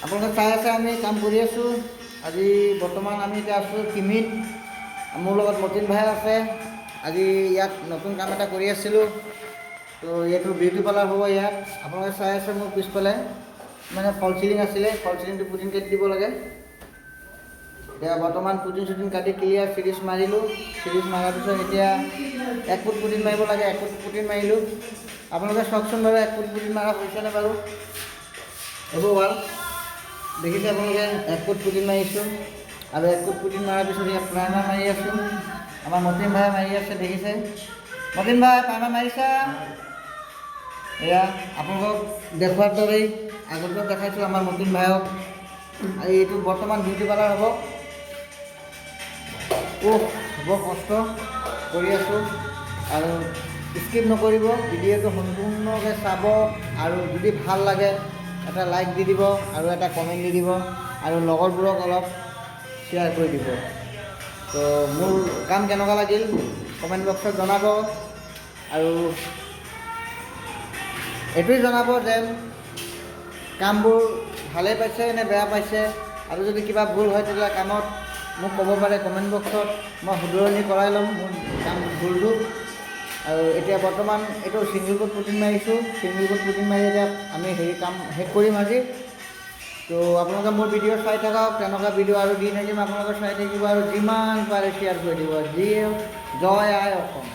আপোনালোকে চাই আছে আমি কাম কৰি আছোঁ। আজি বৰ্তমান আমি এতিয়া আছোঁ কিমিত। মোৰ লগত মতিন ভাই আছে। আজি ইয়াত নতুন কাম এটা কৰি আছিলোঁ। তো এইটো বিউটি পাৰ্লাৰ হ'ব ইয়াত। আপোনালোকে চাই আছে মোৰ পিছফালে মানে ফল চিলিং আছিলে, ফল চিলিংটো পুটিন কাটি দিব লাগে। এতিয়া বৰ্তমান পুটিন চুটিন কাটি ক্লিয়াৰ চিৰিজ মাৰিলোঁ। চিৰিজ মৰাৰ পিছত এতিয়া 1 ফুট পুটিন মাৰিব লাগে। 1 ফুট পুটিন মাৰিলোঁ। আপোনালোকে চাওকচোন বাৰু 1 ফুট পুটিন মাৰা হৈছেনে বাৰু। এইবোৰ ৱাল দেখিছে আপোনালোকে 1 ফুট পুটিন মাৰিছোঁ আৰু 1 ফুট পুটিন মৰাৰ পিছত ইয়াত প্ৰাইমাৰ মাৰি আছোঁ। আমাৰ মতিন ভাই মাৰি আছে, দেখিছে মতিন ভাই প্ৰাইমাৰ মাৰিছা। এয়া আপোনালোকক দেখুৱাৰ দৰেই আগতে দেখাইছোঁ আমাৰ মতিন ভাইক। আৰু এইটো বৰ্তমান বিউটি পাৰ্লাৰ হ'ব। হ'ব কষ্ট কৰি আছোঁ আৰু স্কিপ নকৰিব, ভিডিঅ'টো সম্পূৰ্ণকৈ চাব আৰু যদি ভাল লাগে এটা লাইক দি দিব আৰু এটা কমেণ্ট দি দিব আৰু লগৰবোৰক অলপ শ্বেয়াৰ কৰি দিব। তো মোৰ কাম কেনেকুৱা লাগিল কমেণ্ট বক্সত জনাব আৰু এইটোৱে জনাব যে কামবোৰ ভালেই পাইছে নে বেয়া পাইছে, আৰু যদি কিবা ভুল হয় তেতিয়াহ'লে কামত মোক ক'ব পাৰে কমেণ্ট বক্সত। মই শুধৰণি কৰাই ল'ম মোৰ কাম ভুলটো। আৰু এতিয়া বৰ্তমান এইটো ছিংগল কোট পুটিন মাৰিছোঁ। ছিংগল কোট পুটিন মাৰি এতিয়া আমি কাম শেষ কৰিম আজি। তো আপোনালোকে মোৰ ভিডিঅ' চাই থাকক, তেনেকুৱা ভিডিঅ' আৰু দি থাকিম। আপোনালোকে চাই থাকিব আৰু যিমান পাৰে শ্বেয়াৰ কৰি দিব। জয় আই অসম।